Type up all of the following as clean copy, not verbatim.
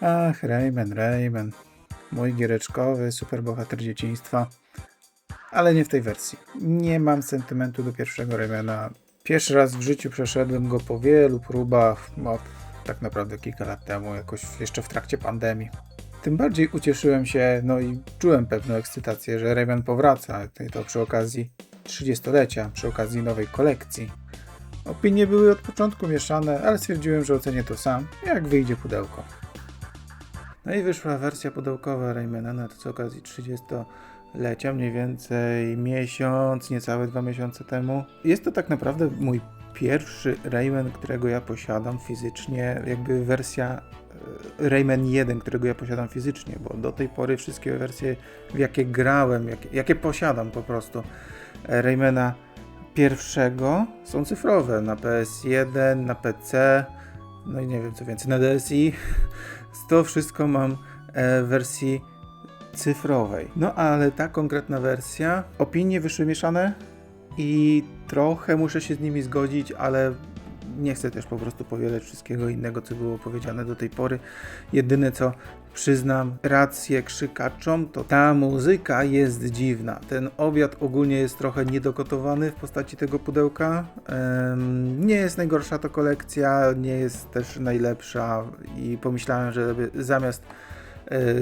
Ach, Rayman. Mój giereczkowy superbohater dzieciństwa. Ale nie w tej wersji. Nie mam sentymentu do pierwszego Raymana. Pierwszy raz w życiu przeszedłem go po wielu próbach, tak naprawdę kilka lat temu, jakoś jeszcze w trakcie pandemii. Tym bardziej ucieszyłem się, no i czułem pewną ekscytację, że Rayman powraca, i to przy okazji 30-lecia, przy okazji nowej kolekcji. Opinie były od początku mieszane, ale stwierdziłem, że ocenię to sam, jak wyjdzie pudełko. No i wyszła wersja pudełkowa Raymana na to z okazji 30-lecia, mniej więcej miesiąc, niecałe 2 miesiące temu. Jest to tak naprawdę mój pierwszy Rayman, którego ja posiadam fizycznie, jakby wersja Rayman 1, którego ja posiadam fizycznie, bo do tej pory wszystkie wersje, w jakie grałem, jakie posiadam po prostu Raymana pierwszego, są cyfrowe na PS1, na PC, no i nie wiem co więcej, na DSi. To wszystko mam w wersji cyfrowej. No ale ta konkretna wersja, opinie wyszły mieszane i trochę muszę się z nimi zgodzić, ale nie chcę też po prostu powielać wszystkiego innego, co było powiedziane do tej pory. Jedyne co przyznam rację krzykaczom, to ta muzyka jest dziwna. Ten obiad ogólnie jest trochę niedogotowany w postaci tego pudełka. Nie jest najgorsza to kolekcja, nie jest też najlepsza i pomyślałem, że zamiast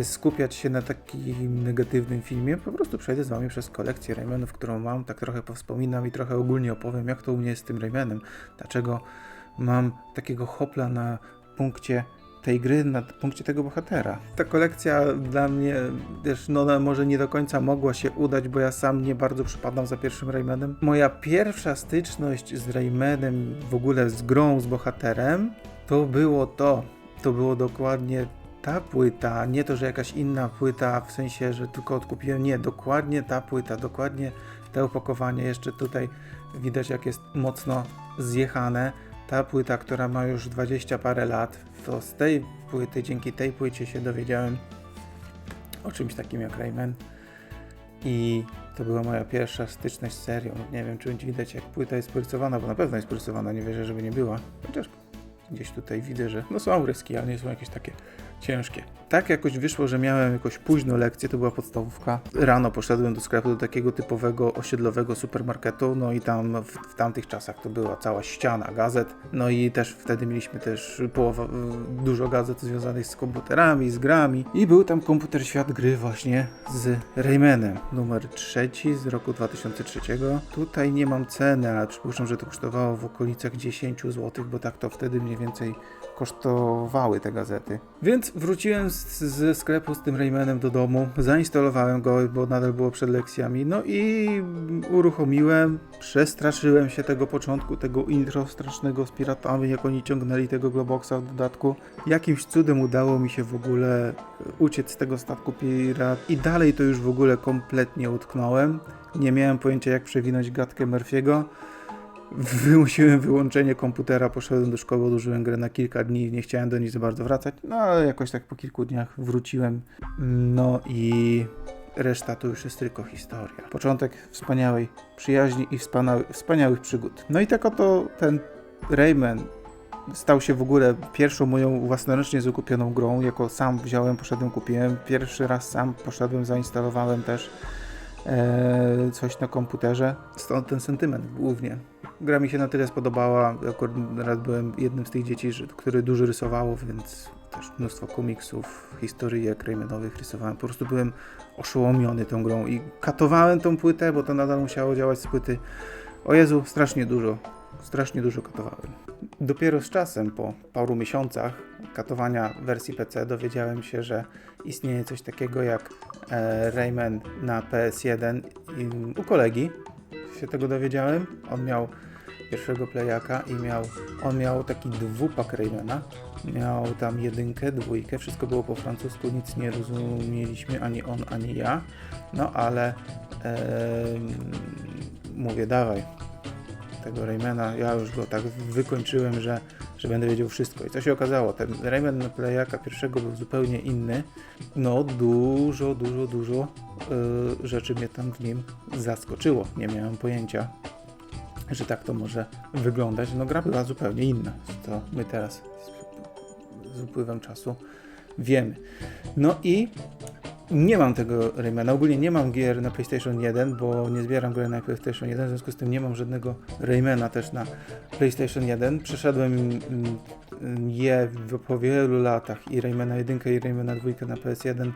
skupiać się na takim negatywnym filmie, po prostu przejdę z wami przez kolekcję Raymanów, którą mam, tak trochę powspominam i trochę ogólnie opowiem, jak to u mnie jest z tym Raymanem, dlaczego mam takiego hopla na punkcie tej gry, na punkcie tego bohatera. Ta kolekcja dla mnie też, no może nie do końca mogła się udać, bo ja sam nie bardzo przypadam za pierwszym Raymanem. Moja pierwsza styczność z Raymanem, w ogóle z grą, z bohaterem, to było dokładnie ta płyta, nie to, że jakaś inna płyta, w sensie, że tylko odkupiłem, nie, dokładnie ta płyta, dokładnie te opakowanie, jeszcze tutaj widać jak jest mocno zjechane. Ta płyta, która ma już 20 parę lat, to z tej płyty, dzięki tej płycie się dowiedziałem o czymś takim jak Rayman i to była moja pierwsza styczność z serią. Nie wiem, czy widać jak płyta jest porysowana, bo na pewno jest porysowana, nie wierzę, żeby nie była, chociaż gdzieś tutaj widzę, że no są ryski, ale nie są jakieś takie ciężkie. Tak jakoś wyszło, że miałem jakoś późno lekcję, to była podstawówka. Rano poszedłem do sklepu, do takiego typowego osiedlowego supermarketu, no i tam w tamtych czasach to była cała ściana gazet, no i też wtedy mieliśmy też dużo gazet związanych z komputerami, z grami i był tam komputer Świat Gry właśnie z Raymanem, numer 3 z roku 2003. Tutaj nie mam ceny, ale przypuszczam, że to kosztowało w okolicach 10 zł, bo tak to wtedy mniej więcej kosztowały te gazety. Więc wróciłem ze sklepu z tym Raymanem do domu, zainstalowałem go, bo nadal było przed lekcjami, no i uruchomiłem, przestraszyłem się tego początku, tego intro strasznego z piratami, jak oni ciągnęli tego Globoxa w dodatku. Jakimś cudem udało mi się w ogóle uciec z tego statku pirat i dalej to już w ogóle kompletnie utknąłem. Nie miałem pojęcia jak przewinąć gadkę Murphy'ego. Wymusiłem wyłączenie komputera, poszedłem do szkoły, odłożyłem grę na kilka dni, nie chciałem do niej za bardzo wracać, no ale jakoś tak po kilku dniach wróciłem, no i reszta to już jest tylko historia. Początek wspaniałej przyjaźni i wspaniałych przygód. No i tak oto ten Rayman stał się w ogóle pierwszą moją własnoręcznie zakupioną grą, jako sam wziąłem, poszedłem, kupiłem, pierwszy raz sam poszedłem, zainstalowałem też coś na komputerze, stąd ten sentyment głównie. Gra mi się na tyle spodobała, akurat byłem jednym z tych dzieci, które dużo rysowało, więc też mnóstwo komiksów, historyjek Raymanowych rysowałem. Po prostu byłem oszołomiony tą grą i katowałem tą płytę, bo to nadal musiało działać z płyty. O Jezu, strasznie dużo katowałem. Dopiero z czasem, po paru miesiącach katowania wersji PC, dowiedziałem się, że istnieje coś takiego jak Rayman na PS1 i u kolegi się tego dowiedziałem. On miał pierwszego playaka i on miał taki dwupak Raymana. Miał tam 1, 2, wszystko było po francusku, nic nie rozumieliśmy, ani on, ani ja. No ale mówię, dawaj tego Raymana, ja już go tak wykończyłem, że będę wiedział wszystko. I co się okazało? Ten Rayman na playaka pierwszego był zupełnie inny. No dużo rzeczy mnie tam w nim zaskoczyło. Nie miałem pojęcia, że tak to może wyglądać. No gra była zupełnie inna. To my teraz z upływem czasu wiemy. No i nie mam tego Raymana, ogólnie nie mam gier na PlayStation 1, bo nie zbieram gier na PlayStation 1, w związku z tym nie mam żadnego Raymana też na PlayStation 1. Przeszedłem je po wielu latach, i Raymana 1 i Raymana 2 na PS1,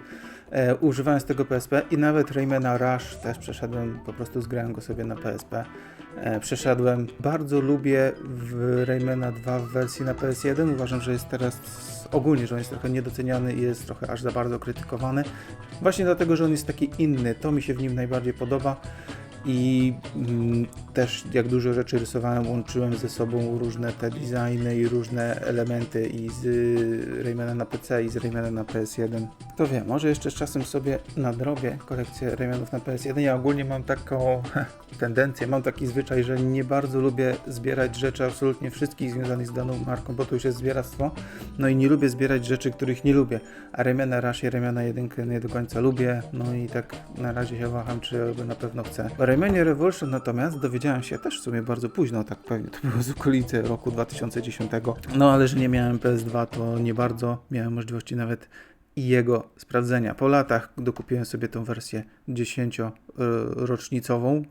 używając tego PSP, i nawet Raymana Rush też przeszedłem, po prostu zgrałem go sobie na PSP. Przeszedłem. Bardzo lubię Raymana 2 w wersji na PS1. Uważam, że jest teraz ogólnie, że on jest trochę niedoceniany i jest trochę aż za bardzo krytykowany. Właśnie dlatego, że on jest taki inny. To mi się w nim najbardziej podoba. I też jak dużo rzeczy rysowałem, łączyłem ze sobą różne te designy i różne elementy i z Raymana na PC i z Raymana na PS1. Kto wie, może jeszcze z czasem sobie nadrobię kolekcję Raymanów na PS1. Ja ogólnie mam taką tendencję, mam taki zwyczaj, że nie bardzo lubię zbierać rzeczy absolutnie wszystkich związanych z daną marką, bo to już jest zbieractwo. No i nie lubię zbierać rzeczy, których nie lubię. A Raymana Rush i Raymana 1 nie do końca lubię. No i tak na razie się waham, czy na pewno chcę. O Raymanie Revolution natomiast dowiedziałem się też w sumie bardzo późno, tak pewnie to było z okolicy roku 2010. No ale że nie miałem PS2, to nie bardzo miałem możliwości nawet i jego sprawdzenia. Po latach dokupiłem sobie tą wersję 10-rocznicową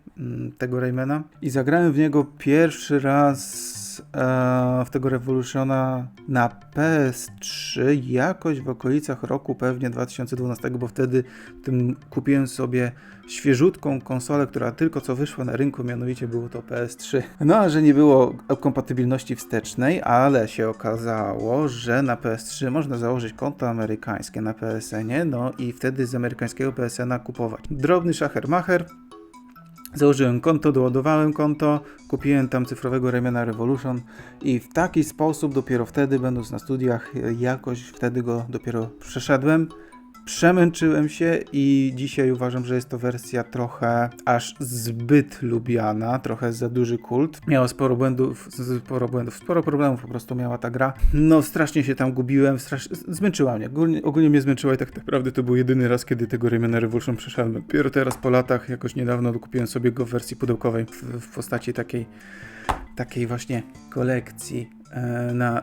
tego Raymana i zagrałem w niego pierwszy raz w tego Revolutiona na PS3 jakoś w okolicach roku pewnie 2012, bo wtedy kupiłem sobie świeżutką konsolę, która tylko co wyszła na rynku, mianowicie było to PS3. No, a że nie było kompatybilności wstecznej, ale się okazało, że na PS3 można założyć konto amerykańskie na PSN-ie, no i wtedy z amerykańskiego PSN-a kupować. Drobny szacher-macher. Założyłem konto, doładowałem konto, kupiłem tam cyfrowego Raymana Revolution i w taki sposób dopiero wtedy, będąc na studiach, jakoś wtedy go dopiero przeszedłem. Przemęczyłem się i dzisiaj uważam, że jest to wersja trochę aż zbyt lubiana, trochę za duży kult. Miała sporo błędów, sporo problemów po prostu miała ta gra. No strasznie się tam gubiłem, zmęczyła mnie, ogólnie mnie zmęczyła i tak naprawdę to był jedyny raz, kiedy tego Raymana Revolution przeszedłem. Dopiero teraz po latach, jakoś niedawno dokupiłem sobie go w wersji pudełkowej w postaci takiej właśnie kolekcji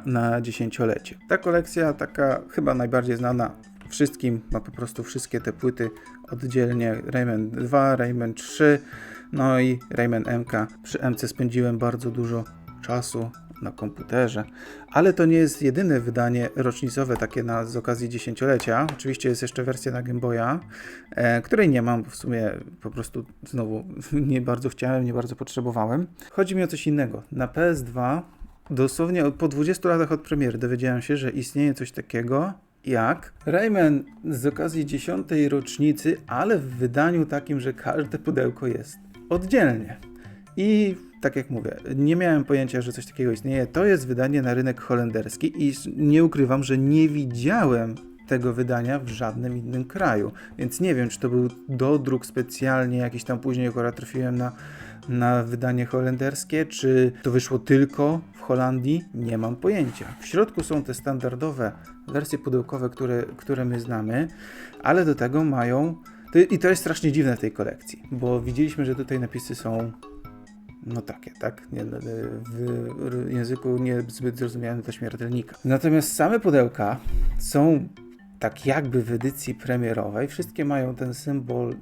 na dziesięciolecie. Ta kolekcja taka chyba najbardziej znana wszystkim, ma po prostu wszystkie te płyty oddzielnie, Rayman 2, Rayman 3, no i Rayman MK. Przy MK spędziłem bardzo dużo czasu na komputerze, ale to nie jest jedyne wydanie rocznicowe takie z okazji dziesięciolecia. Oczywiście jest jeszcze wersja na Game Boya, której nie mam, bo w sumie po prostu znowu nie bardzo chciałem, nie bardzo potrzebowałem. Chodzi mi o coś innego. Na PS2 dosłownie po 20 latach od premiery dowiedziałem się, że istnieje coś takiego jak Rayman z okazji 10. rocznicy, ale w wydaniu takim, że każde pudełko jest oddzielnie. I tak jak mówię, nie miałem pojęcia, że coś takiego istnieje. To jest wydanie na rynek holenderski i nie ukrywam, że nie widziałem tego wydania w żadnym innym kraju. Więc nie wiem, czy to był dodruk specjalnie, jakiś tam później akurat trafiłem na wydanie holenderskie, czy to wyszło tylko w Holandii, nie mam pojęcia. W środku są te standardowe wersje pudełkowe, które my znamy, ale do tego mają... I to jest strasznie dziwne w tej kolekcji, bo widzieliśmy, że tutaj napisy są no takie, tak? W języku niezbyt zrozumiałym dla śmiertelnika. Natomiast same pudełka są tak jakby w edycji premierowej. Wszystkie mają ten symbol,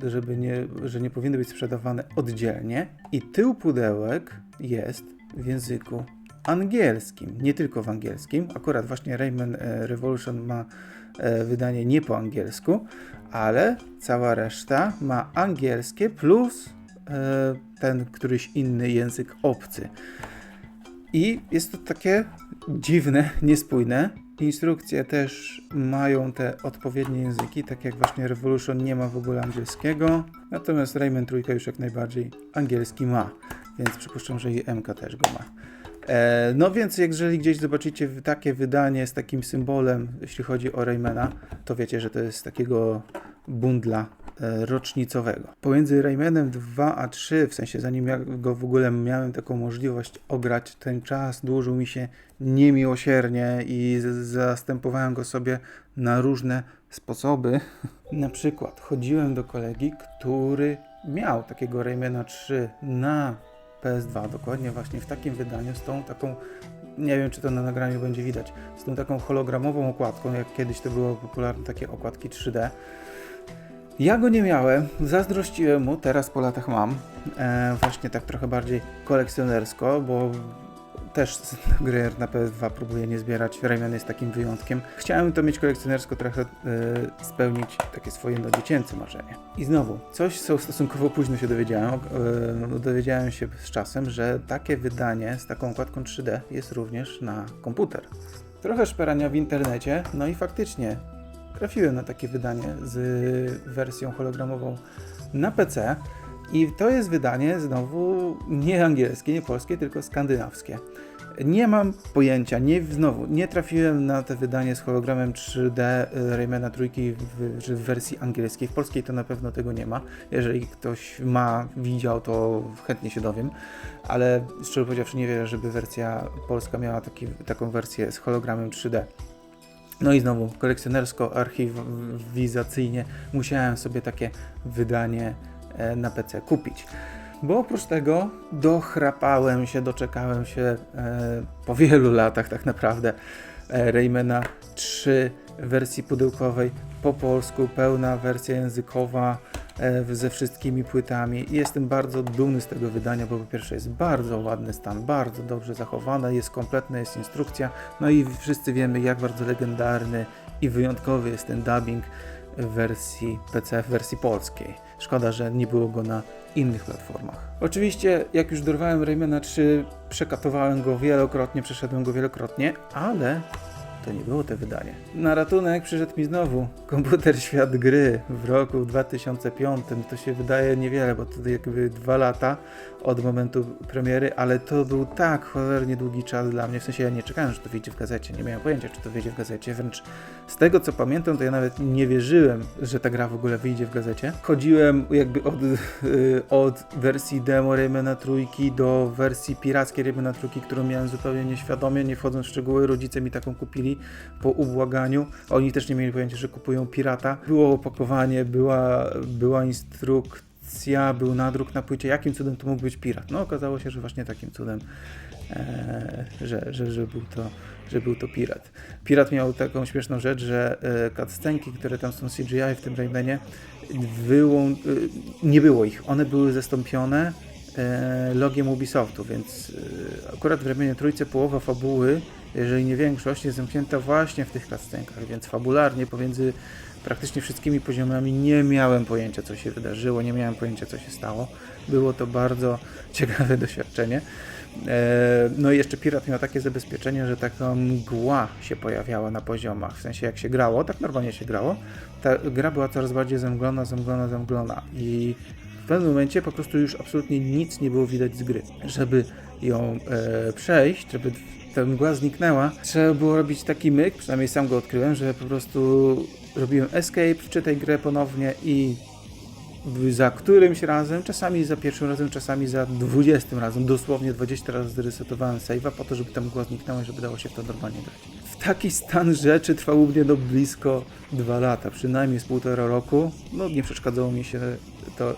że nie powinny być sprzedawane oddzielnie. I tył pudełek jest w języku angielskim, nie tylko w angielskim. Akurat właśnie Rayman Revolution ma wydanie nie po angielsku, ale cała reszta ma angielskie plus ten któryś inny język obcy. I jest to takie dziwne, niespójne. Instrukcje też mają te odpowiednie języki, tak jak właśnie Revolution nie ma w ogóle angielskiego, natomiast Rayman 3 już jak najbardziej angielski ma, więc przypuszczam, że i MK też go ma. No więc jeżeli gdzieś zobaczycie takie wydanie z takim symbolem, jeśli chodzi o Raymana, to wiecie, że to jest z takiego bundla rocznicowego. Pomiędzy Raymanem 2 a 3, w sensie zanim ja go w ogóle miałem taką możliwość ograć, ten czas dłużył mi się niemiłosiernie i zastępowałem go sobie na różne sposoby. Na przykład chodziłem do kolegi, który miał takiego Raymana 3 na PS2, dokładnie właśnie w takim wydaniu, z tą taką nie wiem, czy to na nagraniu będzie widać, z tą taką hologramową okładką, jak kiedyś to było popularne, takie okładki 3D. Ja go nie miałem, zazdrościłem mu, teraz po latach mam, właśnie tak trochę bardziej kolekcjonersko, bo też gry na PS2 próbuję nie zbierać, Rayman jest takim wyjątkiem. Chciałem to mieć kolekcjonersko, trochę spełnić takie swoje dziecięce marzenie. I znowu, coś co stosunkowo późno się dowiedziałem, dowiedziałem się z czasem, że takie wydanie z taką okładką 3D jest również na komputer. Trochę szperania w internecie, no i faktycznie trafiłem na takie wydanie z wersją hologramową na PC i to jest wydanie znowu nie angielskie, nie polskie, tylko skandynawskie. Nie mam pojęcia, nie trafiłem na te wydanie z hologramem 3D Raymana trójki w wersji angielskiej. W polskiej to na pewno tego nie ma. Jeżeli ktoś widział, to chętnie się dowiem. Ale szczerze powiedziawszy nie wierzę, żeby wersja polska miała taką wersję z hologramem 3D. No i znowu kolekcjonersko, archiwizacyjnie musiałem sobie takie wydanie na PC kupić. Bo oprócz tego doczekałem się po wielu latach tak naprawdę Raymana 3 w wersji pudełkowej po polsku, pełna wersja językowa ze wszystkimi płytami. I jestem bardzo dumny z tego wydania, bo po pierwsze jest bardzo ładny stan, bardzo dobrze zachowane, jest kompletna, jest instrukcja, no i wszyscy wiemy, jak bardzo legendarny i wyjątkowy jest ten dubbing w wersji PC, w wersji polskiej. Szkoda, że nie było go na innych platformach. Oczywiście, jak już dorwałem Raymana 3, przekatowałem go wielokrotnie, przeszedłem go wielokrotnie, ale to nie było to wydanie. Na ratunek przyszedł mi znowu komputer Świat Gry w roku 2005. To się wydaje niewiele, bo to jakby 2 lata od momentu premiery, ale to był tak cholernie długi czas dla mnie. W sensie ja nie czekałem, że to wyjdzie w gazecie. Nie miałem pojęcia, czy to wyjdzie w gazecie. Wręcz z tego, co pamiętam, to ja nawet nie wierzyłem, że ta gra w ogóle wyjdzie w gazecie. Chodziłem jakby od wersji demo Raymana trójki do wersji pirackiej Raymana trójki, którą miałem zupełnie nieświadomie, nie wchodząc w szczegóły. Rodzice mi taką kupili po ubłaganiu. Oni też nie mieli pojęcia, że kupują pirata. Było opakowanie, była instrukcja, był nadruk na płycie. Jakim cudem to mógł być pirat? No okazało się, że właśnie takim cudem, że był to pirat. Pirat miał taką śmieszną rzecz, że cutscenki, które tam są CGI w tym Raymanie, nie było ich. One były zastąpione logiem Ubisoftu, więc akurat w Raymanie trójce połowa fabuły, jeżeli nie większość, jest zamknięta właśnie w tych cutscenkach, więc fabularnie pomiędzy praktycznie wszystkimi poziomami nie miałem pojęcia, co się wydarzyło, nie miałem pojęcia, co się stało. Było to bardzo ciekawe doświadczenie. No i jeszcze pirat miał takie zabezpieczenie, że taka mgła się pojawiała na poziomach, w sensie jak się grało, tak normalnie się grało, ta gra była coraz bardziej zamglona i w pewnym momencie po prostu już absolutnie nic nie było widać z gry. Żeby ją przejść, żeby ta mgła zniknęła, trzeba było robić taki myk, przynajmniej sam go odkryłem, że po prostu robiłem escape, wczytaj grę ponownie i za którymś razem, czasami za pierwszym razem, czasami za 20 razem, dosłownie 20 razy zresetowałem save'a po to, żeby ta mgła zniknęła i żeby dało się w to normalnie grać. W taki stan rzeczy trwał u mnie blisko 2 lata, przynajmniej z 1,5 roku. No nie przeszkadzało mi się to,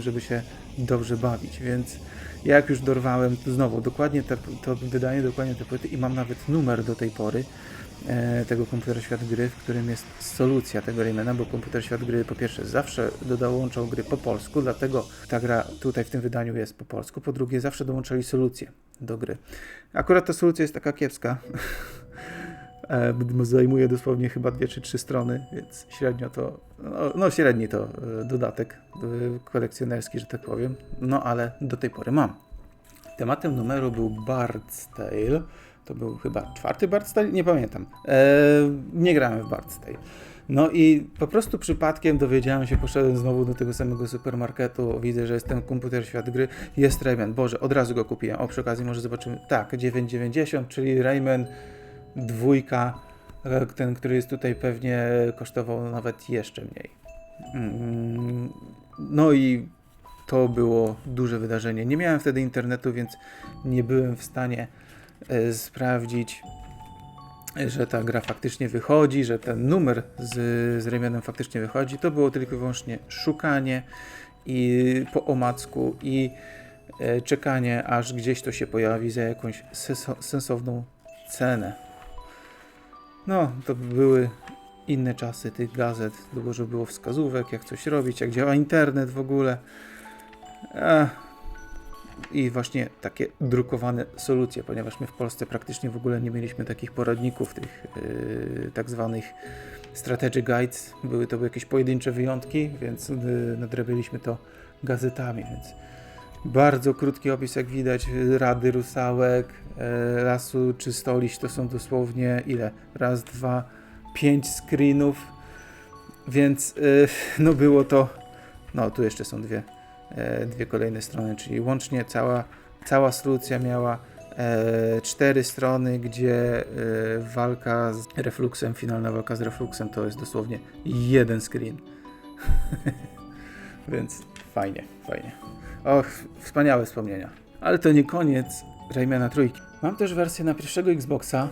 żeby się dobrze bawić, więc jak już dorwałem znowu dokładnie to wydanie, dokładnie te płyty i mam nawet numer do tej pory tego komputera Świat Gry, w którym jest solucja tego Raymana, bo komputer Świat Gry po pierwsze zawsze dołączał gry po polsku, dlatego ta gra tutaj w tym wydaniu jest po polsku, po drugie zawsze dołączali solucję do gry. Akurat ta solucja jest taka kiepska, zajmuje dosłownie chyba 2 czy 3 strony, więc średnio to, średni to dodatek kolekcjonerski, że tak powiem, no ale do tej pory mam. Tematem numeru był Bard's Tale. To był chyba 4. Bard's Tale? Nie pamiętam. Nie grałem w Bard's Tale. No i po prostu przypadkiem dowiedziałem się, poszedłem znowu do tego samego supermarketu, widzę, że jest ten komputer Świat Gry, jest Rayman. Boże, od razu go kupiłem. O, przy okazji może zobaczymy. Tak, 9,90, czyli Rayman 2, ten, który jest tutaj, pewnie kosztował nawet jeszcze mniej. No i to było duże wydarzenie. Nie miałem wtedy internetu, więc nie byłem w stanie sprawdzić, że ta gra faktycznie wychodzi, że ten numer z Raymanem faktycznie wychodzi. To było tylko i wyłącznie szukanie i po omacku i czekanie, aż gdzieś to się pojawi za jakąś sensowną cenę. No, to były inne czasy tych gazet. Dużo było wskazówek, jak coś robić, jak działa internet w ogóle. I właśnie takie drukowane solucje, ponieważ my w Polsce praktycznie w ogóle nie mieliśmy takich poradników, tych tak zwanych strategy guides. Były to jakieś pojedyncze wyjątki, więc nadrabialiśmy to gazetami, więc bardzo krótki opis, jak widać, rady rusałek, lasu czy stoliś to są dosłownie ile? Raz, dwa, 5 screenów, więc no było to, no tu jeszcze są dwie kolejne strony, czyli łącznie cała solucja miała 4 strony, gdzie walka z refluksem, finalna walka z refluksem to jest dosłownie jeden screen. Więc fajnie. Och, wspaniałe wspomnienia. Ale to nie koniec Raymana trójki. Mam też wersję na pierwszego Xboxa.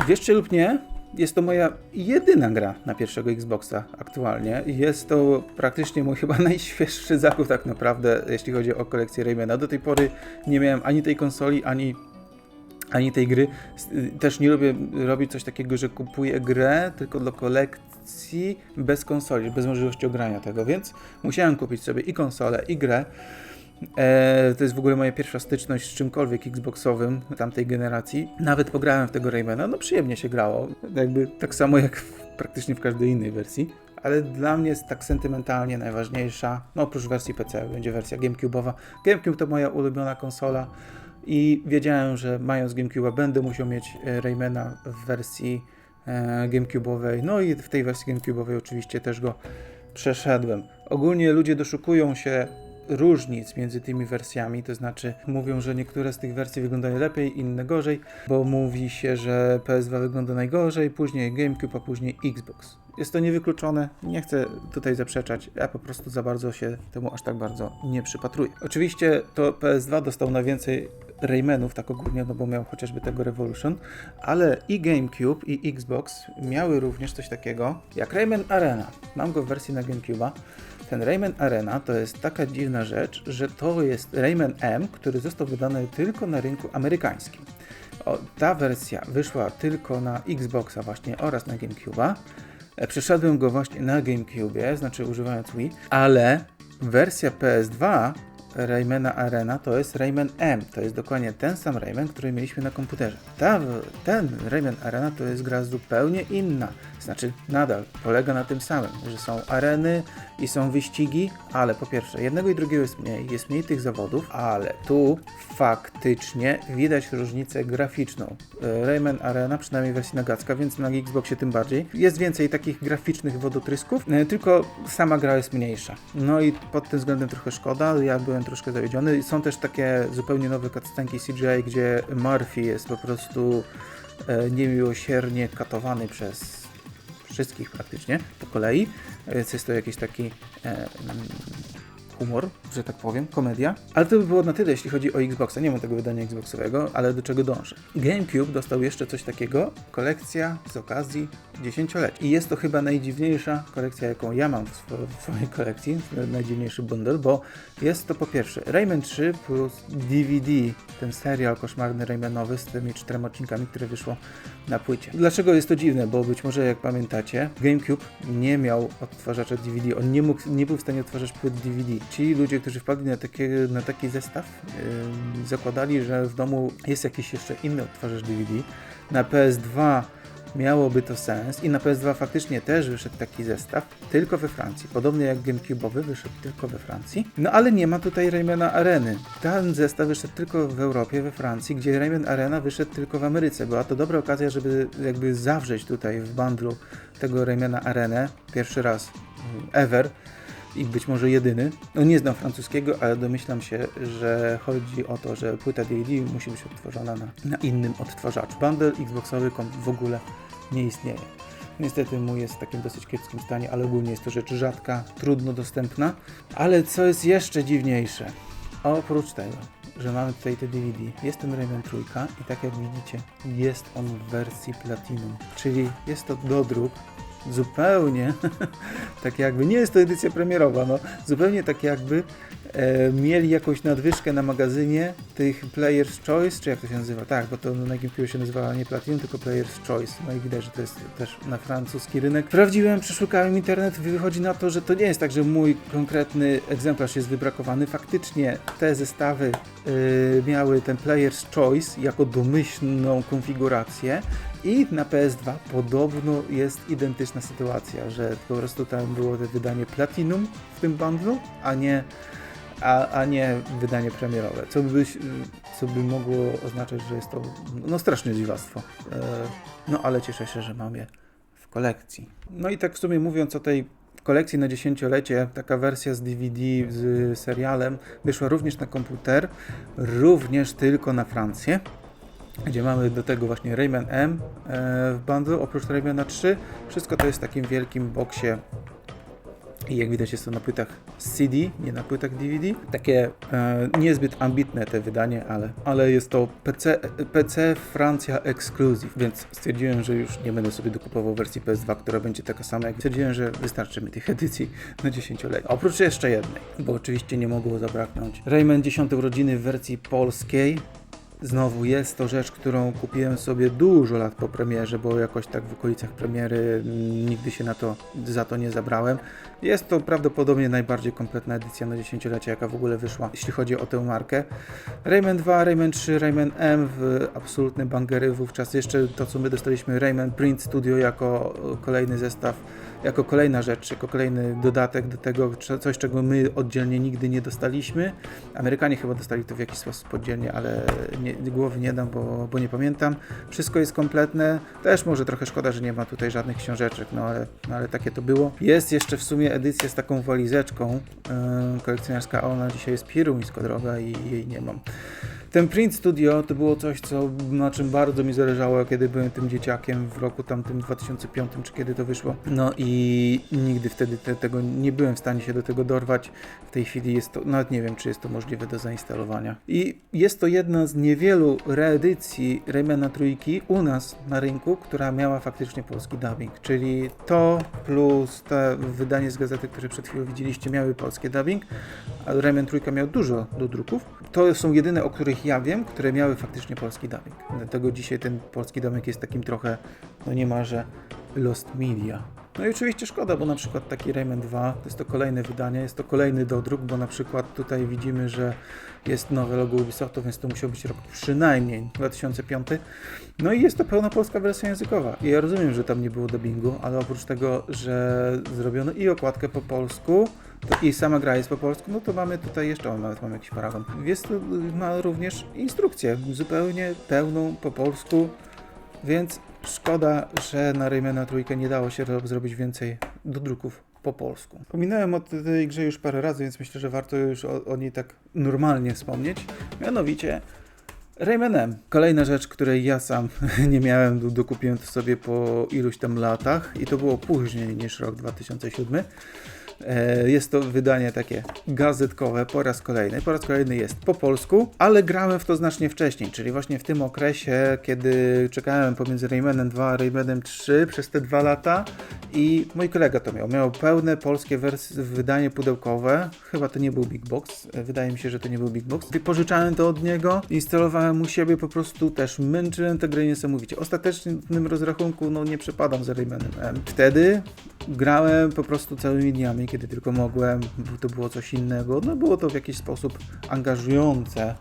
Wierzcie lub nie, jest to moja jedyna gra na pierwszego Xboxa aktualnie. Jest to praktycznie mój chyba najświeższy zakup tak naprawdę, jeśli chodzi o kolekcję Raymana. Do tej pory nie miałem ani tej konsoli, ani tej gry. Też nie lubię robić coś takiego, że kupuję grę tylko do kolekcji bez konsoli, bez możliwości ogrania tego, więc musiałem kupić sobie i konsolę, i grę. To jest w ogóle moja pierwsza styczność z czymkolwiek Xboxowym tamtej generacji. Nawet pograłem w tego Raymana, no przyjemnie się grało, jakby tak samo jak praktycznie w każdej innej wersji. Ale dla mnie jest tak sentymentalnie najważniejsza, no oprócz wersji PC, będzie wersja GameCube'owa. GameCube to moja ulubiona konsola i wiedziałem, że mając GameCube'a będę musiał mieć Raymana w wersji GameCube'owej, no i w tej wersji GameCube'owej oczywiście też go przeszedłem. Ogólnie ludzie doszukują się różnic między tymi wersjami, to znaczy mówią, że niektóre z tych wersji wyglądają lepiej, inne gorzej, bo mówi się, że PS2 wygląda najgorzej, później GameCube, a później Xbox. Jest to niewykluczone, nie chcę tutaj zaprzeczać, ja po prostu za bardzo się temu aż tak bardzo nie przypatruję. Oczywiście to PS2 dostał na więcej Raymanów, tak ogólnie, no bo miał chociażby tego Revolution, ale i GameCube, i Xbox miały również coś takiego jak Rayman Arena. Mam go w wersji na GameCube'a. Ten Rayman Arena to jest taka dziwna rzecz, że to jest Rayman M, który został wydany tylko na rynku amerykańskim. Ta wersja wyszła tylko na Xboxa właśnie oraz na GameCube'a. Przeszedłem go właśnie na GameCube, znaczy używając Wii, ale wersja PS2 Raymana Arena to jest Rayman M. To jest dokładnie ten sam Rayman, który mieliśmy na komputerze. Ten Rayman Arena to jest gra zupełnie inna. Znaczy nadal polega na tym samym, że są areny i są wyścigi, ale po pierwsze jednego i drugiego jest mniej tych zawodów, ale tu faktycznie widać różnicę graficzną. Rayman Arena, przynajmniej w wersji nagacka, więc na Xboxie tym bardziej, jest więcej takich graficznych wodotrysków, tylko sama gra jest mniejsza. No i pod tym względem trochę szkoda, ja byłem troszkę zawiedziony. Są też takie zupełnie nowe cutscenki CGI, gdzie Murphy jest po prostu niemiłosiernie katowany przez wszystkich praktycznie po kolei, więc jest to jakiś taki humor, że tak powiem, komedia. Ale to by było na tyle, jeśli chodzi o Xboxa. Nie mam tego wydania Xboxowego, ale do czego dążę. GameCube dostał jeszcze coś takiego, kolekcja z okazji 10-lecia. I jest to chyba najdziwniejsza kolekcja, jaką ja mam w swojej kolekcji, najdziwniejszy bundle, bo jest to po pierwsze Rayman 3 plus DVD, ten serial koszmarny Raymanowy z tymi 4 odcinkami, które wyszło na płycie. Dlaczego jest to dziwne? Bo być może, jak pamiętacie, GameCube nie miał odtwarzacza DVD, on nie był w stanie odtwarzać płyt DVD. Ci ludzie, którzy wpadli na taki zestaw, zakładali, że w domu jest jakiś jeszcze inny odtwarzacz DVD. Na PS2 miałoby to sens i na PS2 faktycznie też wyszedł taki zestaw, tylko we Francji. Podobnie jak GameCube'owy wyszedł tylko we Francji. No ale nie ma tutaj Raymana Areny. Ten zestaw wyszedł tylko w Europie, we Francji, gdzie Rayman Arena wyszedł tylko w Ameryce. Była to dobra okazja, żeby jakby zawrzeć tutaj w bundlu tego Raymana Arenę. Pierwszy raz ever. I być może jedyny. No nie znam francuskiego, ale domyślam się, że chodzi o to, że płyta DVD musi być odtworzona na innym odtwarzaczu. Bundle Xboxowy w ogóle nie istnieje. Niestety mój jest w takim dosyć kiepskim stanie, ale ogólnie jest to rzecz rzadka, trudno dostępna. Ale co jest jeszcze dziwniejsze, oprócz tego, że mamy tutaj te DVD, jest ten Rayman trójka i tak jak widzicie, jest on w wersji Platinum, czyli jest to dodruk zupełnie tak jakby, nie jest to edycja premierowa, no zupełnie tak jakby mieli jakąś nadwyżkę na magazynie tych Player's Choice, czy jak to się nazywa? Tak, bo to na GameCube się nazywa nie Platinum, tylko Player's Choice. No i widać, że to jest też na francuski rynek. Sprawdziłem, przeszukałem internet, wychodzi na to, że to nie jest tak, że mój konkretny egzemplarz jest wybrakowany. Faktycznie te zestawy miały ten Player's Choice jako domyślną konfigurację i na PS2 podobno jest identyczna sytuacja, że po prostu tam było to wydanie Platinum w tym bundlu, a nie wydanie premierowe, co by mogło oznaczać, że jest to no straszne dziwactwo. No ale cieszę się, że mam je w kolekcji. No i tak w sumie mówiąc o tej kolekcji na 10-lecie, taka wersja z DVD z serialem wyszła również na komputer, również tylko na Francję, gdzie mamy do tego właśnie Rayman M w bundlu, oprócz Raymana 3. Wszystko to jest w takim wielkim boksie i jak widać jest to na płytach CD, nie na płytach DVD. Takie niezbyt ambitne te wydanie, ale jest to PC Francja Exclusive, więc stwierdziłem, że już nie będę sobie dokupował wersji PS2, która będzie taka sama. Jak stwierdziłem, że wystarczy mi tych edycji na 10-lecie. Oprócz jeszcze jednej, bo oczywiście nie mogło zabraknąć Rayman 10 urodziny w wersji polskiej. Znowu jest to rzecz, którą kupiłem sobie dużo lat po premierze, bo jakoś tak w okolicach premiery nigdy się za to nie zabrałem. Jest to prawdopodobnie najbardziej kompletna edycja na 10-lecie, jaka w ogóle wyszła, jeśli chodzi o tę markę. Rayman 2, Rayman 3, Rayman M w absolutne bangery wówczas. Jeszcze to, co my dostaliśmy, Rayman Print Studio jako kolejny zestaw, jako kolejna rzecz, jako kolejny dodatek do tego, coś, czego my oddzielnie nigdy nie dostaliśmy. Amerykanie chyba dostali to w jakiś sposób oddzielnie, ale głowy nie dam, bo nie pamiętam. Wszystko jest kompletne. Też może trochę szkoda, że nie ma tutaj żadnych książeczek, no ale takie to było. Jest jeszcze w sumie edycja z taką walizeczką kolekcjonerska, a ona dzisiaj jest pieruńsko droga i jej nie mam. Ten Print Studio to było coś, na czym bardzo mi zależało, kiedy byłem tym dzieciakiem w roku tamtym 2005, czy kiedy to wyszło. No i nigdy wtedy tego nie byłem w stanie się do tego dorwać. W tej chwili jest to, nawet nie wiem, czy jest to możliwe do zainstalowania. I jest to jedna z niewielu reedycji Raymana trójki u nas na rynku, która miała faktycznie polski dubbing. Czyli to plus to wydanie z gazety, które przed chwilą widzieliście, miały polski dubbing, a Rayman trójka miał dużo do druków. To są jedyne, o których ja wiem, które miały faktycznie polski dubbing. Dlatego dzisiaj ten polski dubbing jest takim trochę, no niemalże lost media. No i oczywiście szkoda, bo na przykład taki Rayman 2 to jest to kolejne wydanie, jest to kolejny dodruk, bo na przykład tutaj widzimy, że jest nowe logo Ubisoftu, więc to musiał być rok przynajmniej 2005. No i jest to pełna polska wersja językowa. I ja rozumiem, że tam nie było dubbingu, ale oprócz tego, że zrobiono i okładkę po polsku, to i sama gra jest po polsku, no to mamy tutaj jeszcze, nawet mamy jakiś paragon. Ma również instrukcję zupełnie pełną po polsku, więc szkoda, że na Raymana trójkę nie dało się zrobić więcej dodruków po polsku. Pominąłem o tej grze już parę razy, więc myślę, że warto już o niej tak normalnie wspomnieć. Mianowicie Rayman M. Kolejna rzecz, której ja sam nie miałem, dokupiłem to sobie po iluś tam latach i to było później niż rok 2007. Jest to wydanie takie gazetkowe po raz kolejny. Po raz kolejny jest po polsku, ale grałem w to znacznie wcześniej, czyli właśnie w tym okresie, kiedy czekałem pomiędzy Raymanem 2 a Raymanem 3 przez te 2 lata i mój kolega to miał. Miał pełne polskie wydanie pudełkowe. Chyba to nie był Big Box. Wydaje mi się, że to nie był Big Box. Pożyczałem to od niego, instalowałem u siebie, po prostu też męczyłem tę grę niesamowicie. W ostatecznym rozrachunku nie przepadam za Raymanem M. Wtedy grałem po prostu całymi dniami, kiedy tylko mogłem, to było coś innego. No było to w jakiś sposób angażujące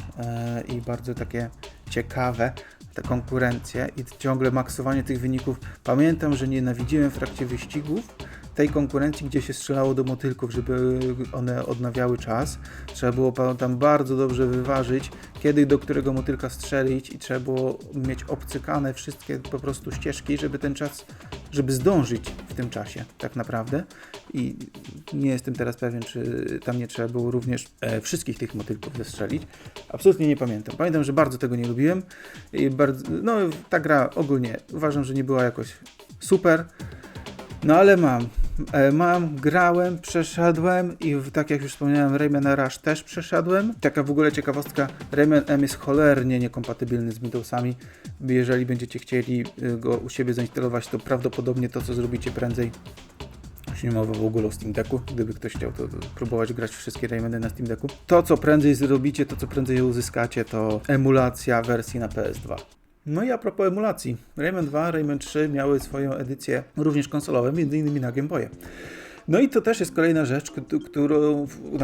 i bardzo takie ciekawe, te konkurencje i ciągle maksowanie tych wyników. Pamiętam, że nienawidziłem w trakcie wyścigów tej konkurencji, gdzie się strzelało do motylków, żeby one odnawiały czas. Trzeba było tam bardzo dobrze wyważyć, kiedy do którego motylka strzelić i trzeba było mieć obcykane wszystkie po prostu ścieżki, żeby ten czas, żeby zdążyć w tym czasie tak naprawdę. I nie jestem teraz pewien, czy tam nie trzeba było również wszystkich tych motylków zestrzelić. Absolutnie nie pamiętam. Pamiętam, że bardzo tego nie lubiłem i ta gra ogólnie uważam, że nie była jakoś super. No ale grałem, przeszedłem i tak jak już wspomniałem, Rayman Rush też przeszedłem. Taka w ogóle ciekawostka, Rayman M jest cholernie niekompatybilny z Windowsami. Jeżeli będziecie chcieli go u siebie zainstalować, to prawdopodobnie to, co zrobicie prędzej, Już nie mowa w ogóle o Steam Decku, gdyby ktoś chciał to próbować grać wszystkie Raymany na Steam Decku. To, co prędzej zrobicie, to, co prędzej uzyskacie, to emulacja wersji na PS2. No i a propos emulacji, Rayman 2, Rayman 3 miały swoją edycję również konsolową, m.in. na Game Boye. No i to też jest kolejna rzecz,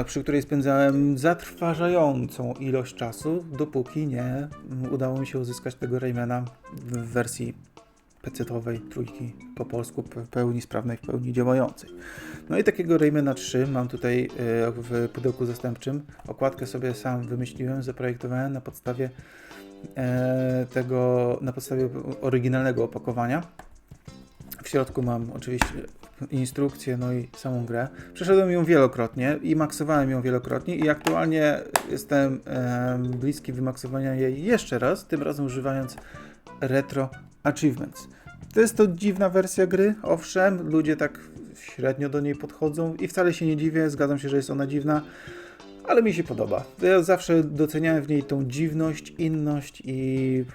przy której spędzałem zatrważającą ilość czasu, dopóki nie udało mi się uzyskać tego Raymana w wersji PC-owej, trójki po polsku, w pełni sprawnej, w pełni działającej. No i takiego Raymana 3 mam tutaj w pudełku zastępczym. Okładkę sobie sam wymyśliłem, zaprojektowałem na podstawie oryginalnego opakowania. W środku mam oczywiście instrukcję, no i samą grę. Przeszedłem ją wielokrotnie i maksowałem ją wielokrotnie i aktualnie jestem bliski wymaksowania jej jeszcze raz, tym razem używając Retro Achievements. To jest to dziwna wersja gry, owszem, ludzie tak średnio do niej podchodzą i wcale się nie dziwię, zgadzam się, że jest ona dziwna, ale mi się podoba. Ja zawsze doceniałem w niej tą dziwność, inność i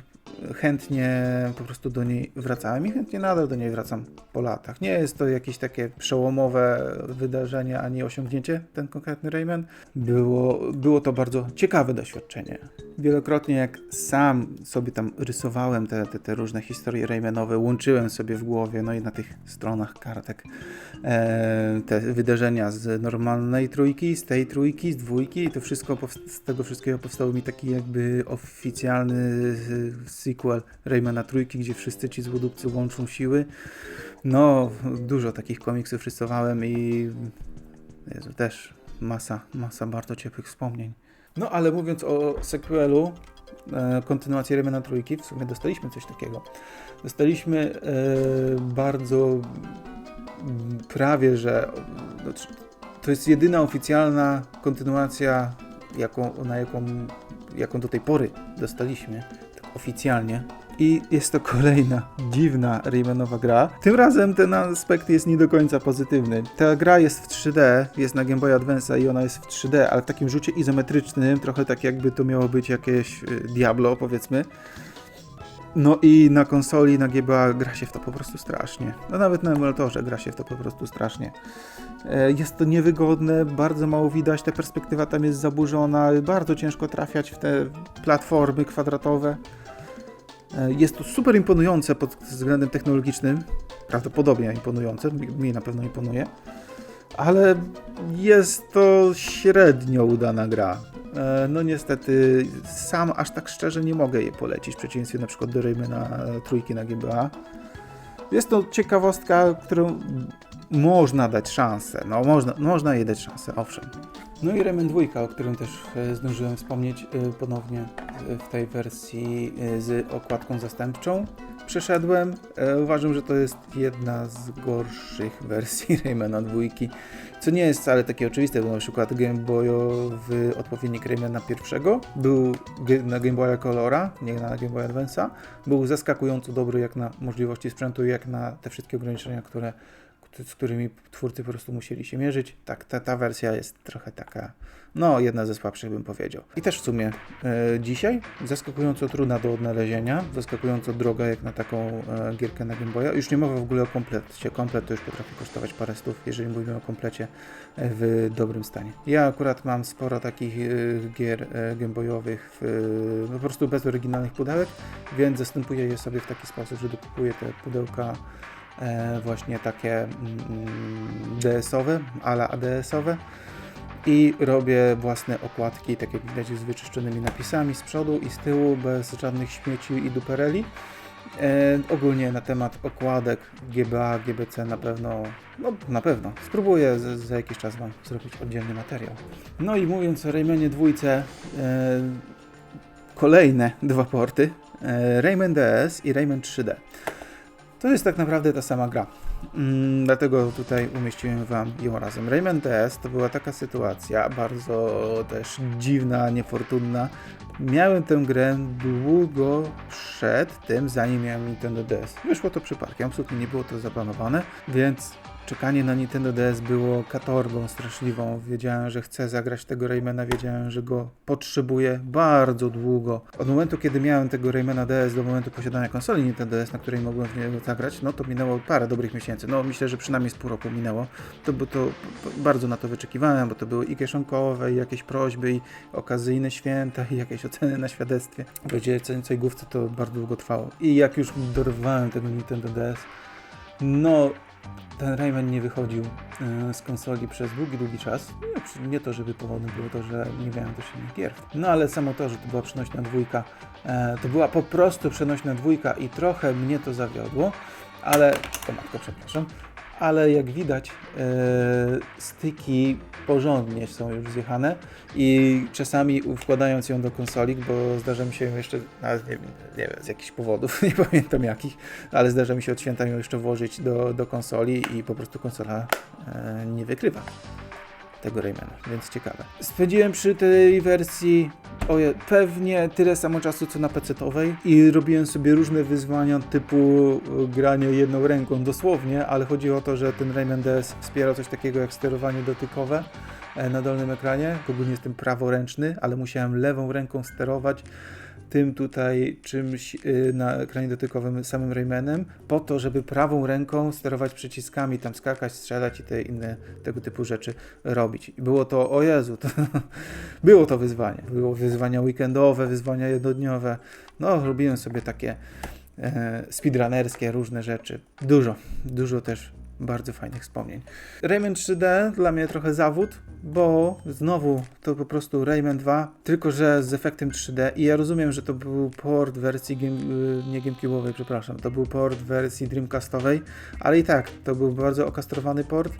chętnie po prostu do niej wracałem i chętnie nadal do niej wracam po latach. Nie jest to jakieś takie przełomowe wydarzenie ani osiągnięcie, ten konkretny Rayman. Było to bardzo ciekawe doświadczenie. Wielokrotnie jak sam sobie tam rysowałem te różne historie Raymanowe, łączyłem sobie w głowie, no i na tych stronach kartek te wydarzenia z normalnej trójki, z tej trójki, z dwójki i to wszystko, z tego wszystkiego powstał mi taki jakby oficjalny sequel Raymana trójki, gdzie wszyscy ci złodupcy łączą siły. No, dużo takich komiksów rysowałem i Jezu, też masa bardzo ciepłych wspomnień. No, ale mówiąc o sequelu, kontynuacji Raymana trójki, w sumie dostaliśmy coś takiego. Dostaliśmy bardzo prawie, że to jest jedyna oficjalna kontynuacja, jaką do tej pory dostaliśmy, tak oficjalnie. I jest to kolejna dziwna Raymanowa gra. Tym razem ten aspekt jest nie do końca pozytywny. Ta gra jest w 3D, jest na Game Boy Advance i ona jest w 3D, ale w takim rzucie izometrycznym, trochę tak jakby to miało być jakieś Diablo, powiedzmy. No i na konsoli, na GBA gra się w to po prostu strasznie. No nawet na emulatorze gra się w to po prostu strasznie. Jest to niewygodne, bardzo mało widać, ta perspektywa tam jest zaburzona, bardzo ciężko trafiać w te platformy kwadratowe. Jest to super imponujące pod względem technologicznym, prawdopodobnie imponujące, mi na pewno imponuje, ale jest to średnio udana gra. No niestety sam aż tak szczerze nie mogę jej polecić, w przeciwieństwie na przykład do Raymana trójki na GBA. Jest to ciekawostka, którą można dać szansę, no można jej dać szansę, owszem. No i Rayman 2, o którym też zdążyłem wspomnieć ponownie w tej wersji z okładką zastępczą. Przeszedłem, uważam, że to jest jedna z gorszych wersji Raymana 2, co nie jest wcale takie oczywiste, bo na przykład Game Boyowy odpowiednik Raymana pierwszego był na Game Boya Colora, nie na Game Boy Advance'a, był zaskakująco dobry jak na możliwości sprzętu, jak na te wszystkie ograniczenia, z którymi twórcy po prostu musieli się mierzyć. Tak, ta wersja jest trochę taka, no jedna ze słabszych bym powiedział. I też w sumie dzisiaj zaskakująco trudna do odnalezienia, zaskakująco droga jak na taką gierkę na Game Boya. Już nie mowa w ogóle o komplecie. Komplet to już potrafi kosztować parę stów, jeżeli mówimy o komplecie w dobrym stanie. Ja akurat mam sporo takich gier Game Boyowych po prostu bez oryginalnych pudełek, więc zastępuję je sobie w taki sposób, że dokupuję te pudełka właśnie takie DS-owe, ala ADS-owe i robię własne okładki, tak jak widać z wyczyszczonymi napisami z przodu i z tyłu, bez żadnych śmieci i dupereli. Ogólnie na temat okładek GBA, GBC na pewno. Spróbuję za jakiś czas Wam zrobić oddzielny materiał. No i mówiąc o Raymanie 2, kolejne dwa porty, Rayman DS i Rayman 3D. To jest tak naprawdę ta sama gra, dlatego tutaj umieściłem Wam ją razem. Rayman DS to była taka sytuacja bardzo też dziwna, niefortunna. Miałem tę grę długo przed tym, zanim miałem Nintendo DS. Wyszło to przypadkiem, absolutnie nie było to zaplanowane, więc czekanie na Nintendo DS było katorgą straszliwą. Wiedziałem, że chcę zagrać tego Raymana, wiedziałem, że go potrzebuję bardzo długo. Od momentu, kiedy miałem tego Raymana DS do momentu posiadania konsoli Nintendo DS, na której mogłem w niego zagrać, no to minęło parę dobrych miesięcy. miesięcy. No myślę, że przynajmniej z pół roku minęło. To bardzo na to wyczekiwałem, bo to były i kieszonkowe, i jakieś prośby, i okazyjne święta, i jakieś oceny na świadectwie. W całej główce to bardzo długo trwało. I jak już dorwałem tego Nintendo DS, no ten Rayman nie wychodził z konsoli przez długi czas. Nie to, żeby powodem było to, że nie miałem też innych gier. No ale samo to, że to była przenośna dwójka, to była po prostu przenośna dwójka i trochę mnie to zawiodło, ale, o matko, przepraszam, ale jak widać styki porządnie są już zjechane i czasami wkładając ją do konsoli, bo zdarza mi się jeszcze, nawet nie wiem, z jakichś powodów, nie pamiętam jakich, ale zdarza mi się od święta ją jeszcze włożyć do konsoli i po prostu konsola nie wykrywa tego Raymana, więc ciekawe. Spędziłem przy tej wersji pewnie tyle samo czasu co na PC-towej i robiłem sobie różne wyzwania typu granie jedną ręką dosłownie, ale chodzi o to, że ten Rayman DS wspierał coś takiego jak sterowanie dotykowe na dolnym ekranie. Ogólnie jestem praworęczny, ale musiałem lewą ręką sterować tym tutaj czymś na ekranie dotykowym samym Raymanem, po to, żeby prawą ręką sterować przyciskami, tam skakać, strzelać i te inne tego typu rzeczy robić. I było to, o Jezu, było to wyzwanie. Było wyzwania weekendowe, wyzwania jednodniowe. No, robiłem sobie takie speedrunnerskie różne rzeczy. Dużo też bardzo fajnych wspomnień. Rayman 3D dla mnie trochę zawód, bo znowu to po prostu Rayman 2, tylko że z efektem 3D i ja rozumiem, że to był port wersji nie GameCube'owej, przepraszam, to był port wersji Dreamcastowej, ale i tak, to był bardzo okastrowany port,